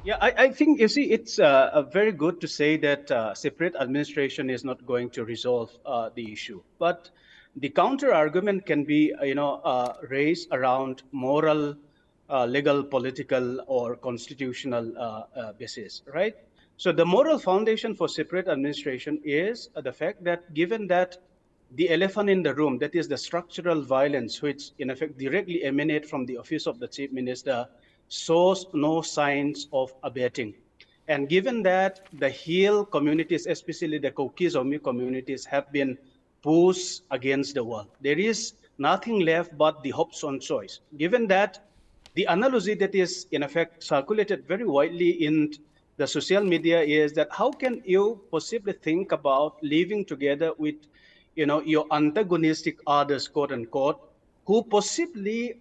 Yeah, I think, you see, it's very good to say that separate administration is not going to resolve the issue. But the counter argument can be, raised around moral, legal, political, or constitutional basis, right? So the moral foundation for separate administration is the fact that given that the elephant in the room, that is the structural violence, which in effect directly emanate from the office of the chief minister, shows no signs of abating. And given that the Hill communities, especially the COCOMI communities, have been pushed against the wall, there is nothing left but the Hobson choice. Given that the analogy that is in effect circulated very widely in the social media is that how can you possibly think about living together with your antagonistic others, quote unquote, who possibly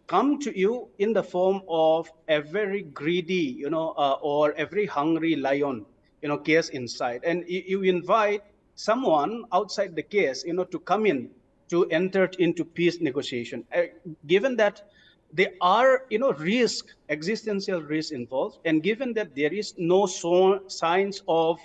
come to you in the form of a very greedy, or a very hungry lion, case inside. And you invite someone outside the case, to come in to enter into peace negotiation. Given that there are, risk, existential risk involved, and given that there is no signs of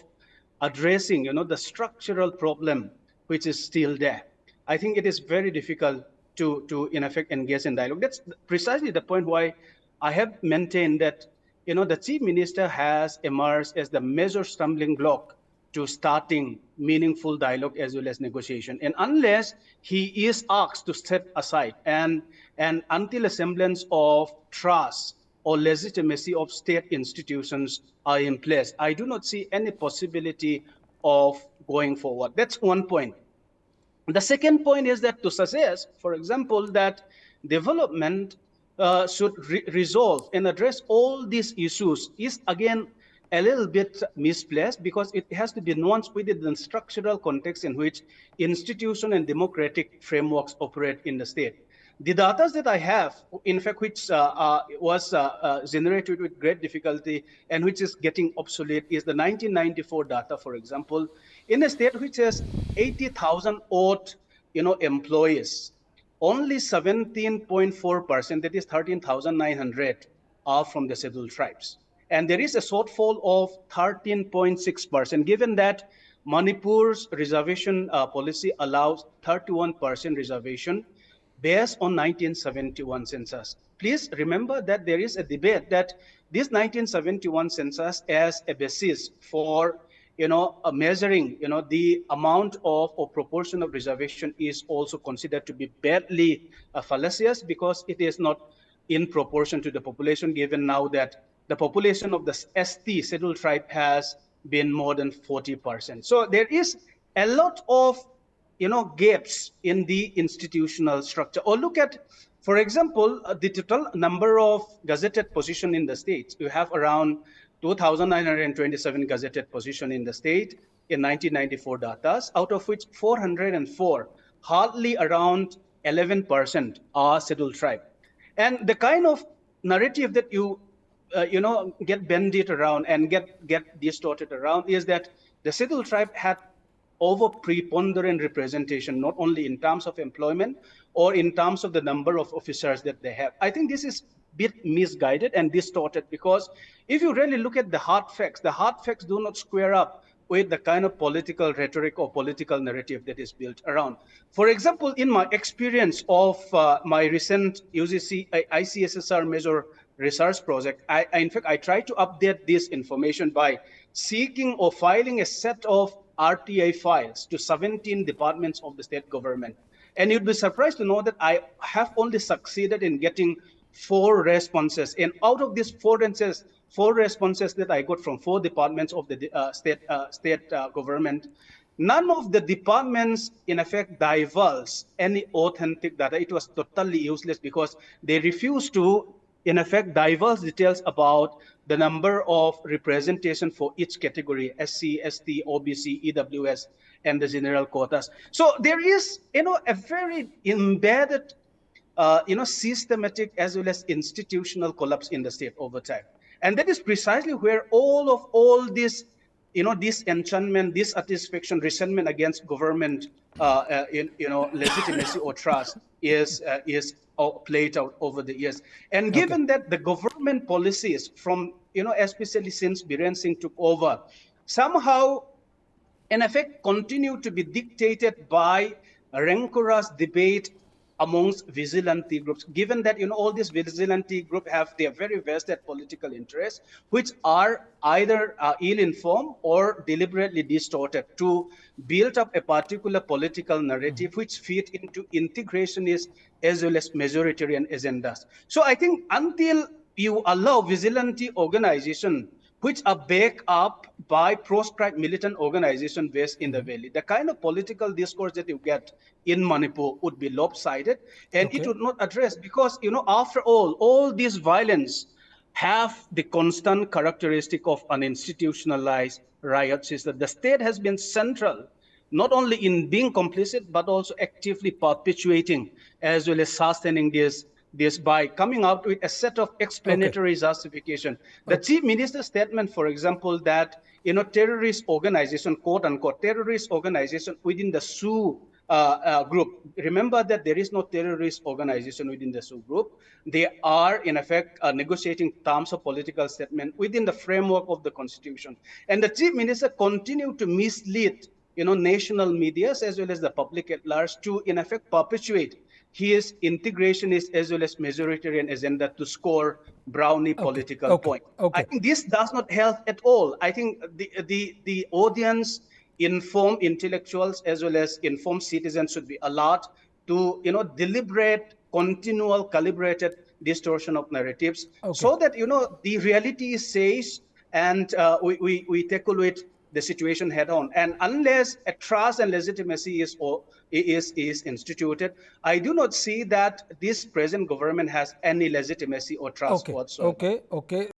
addressing, the structural problem which is still there, I think it is very difficult to in effect engage in dialogue. That's precisely the point why I have maintained that the chief minister has emerged as the major stumbling block to starting meaningful dialogue as well as negotiation. And unless he is asked to step aside and until a semblance of trust or legitimacy of state institutions are in place, I do not see any possibility of going forward. That's one point. The second point is that to suggest, for example, that development should resolve and address all these issues is again a little bit misplaced, because it has to be nuanced within the structural context in which institution and democratic frameworks operate in the state. The data that I have, in fact, which was generated with great difficulty and which is getting obsolete, is the 1994 data, for example, in a state which has 80,000 odd, employees. Only 17.4%, that is 13,900, are from the scheduled tribes. And there is a shortfall of 13.6%, given that Manipur's reservation policy allows 31% reservation based on 1971 census. Please remember that there is a debate that this 1971 census as a basis for measuring the amount of or proportion of reservation is also considered to be badly fallacious, because it is not in proportion to the population, given now that the population of the ST scheduled tribe has been more than 40%. So there is a lot of gaps in the institutional structure. Or look at, for example, the total number of gazetted positions in the state. You have around 2,927 gazetted positions in the state in 1994 data, out of which 404, hardly around 11%, are scheduled tribe. And the kind of narrative that you get bandied around and get distorted around is that the scheduled tribe had over preponderant representation, not only in terms of employment or in terms of the number of officers that they have. I think this is a bit misguided and distorted, because if you really look at the hard facts do not square up with the kind of political rhetoric or political narrative that is built around. For example, in my experience of my recent UGC ICSSR major research project, in fact, I tried to update this information by seeking or filing a set of RTI files to 17 departments of the state government. And you'd be surprised to know that I have only succeeded in getting 4 responses. And out of these 4 responses that I got from 4 departments of the state government, none of the departments, in effect, divulged any authentic data. It was totally useless, because they refused to, in effect, divulge details about the number of representation for each category: SC, ST, OBC, EWS, and the general quotas. So there is, a very embedded, systematic as well as institutional collapse in the state over time. And that is precisely where all this, disenchantment, dissatisfaction, resentment against government, legitimacy or trust is played out over the years. And given that the government government policies from, especially since Biren Singh took over, somehow in effect continue to be dictated by a rancorous debate amongst vigilante groups, given that all these vigilante groups have their very vested political interests, which are either ill-informed or deliberately distorted to build up a particular political narrative which fit into integrationist as well as majoritarian agendas. So I think until you allow vigilante organization which are backed up by proscribed militant organization based in the valley, the kind of political discourse that you get in Manipur would be lopsided, and it would not address, because after all this violence have the constant characteristic of an institutionalized riot system. The state has been central not only in being complicit but also actively perpetuating as well as sustaining this by coming out with a set of explanatory justification. The chief minister's statement, for example, that terrorist organization, quote unquote, terrorist organization within the Sioux group. Remember that there is no terrorist organization within the Sioux group. They are, in effect, negotiating terms of political statement within the framework of the constitution. And the chief minister continued to mislead national medias as well as the public at large to, in effect, perpetuate his integrationist as well as majoritarian agenda to score brownie political point. I think this does not help at all. I think the audience, informed intellectuals as well as informed citizens, should be allowed to deliberate, continual, calibrated distortion of narratives, so that the reality says, and we tackle it the situation head on. And unless a trust and legitimacy is instituted, I do not see that this present government has any legitimacy or trust whatsoever. Okay.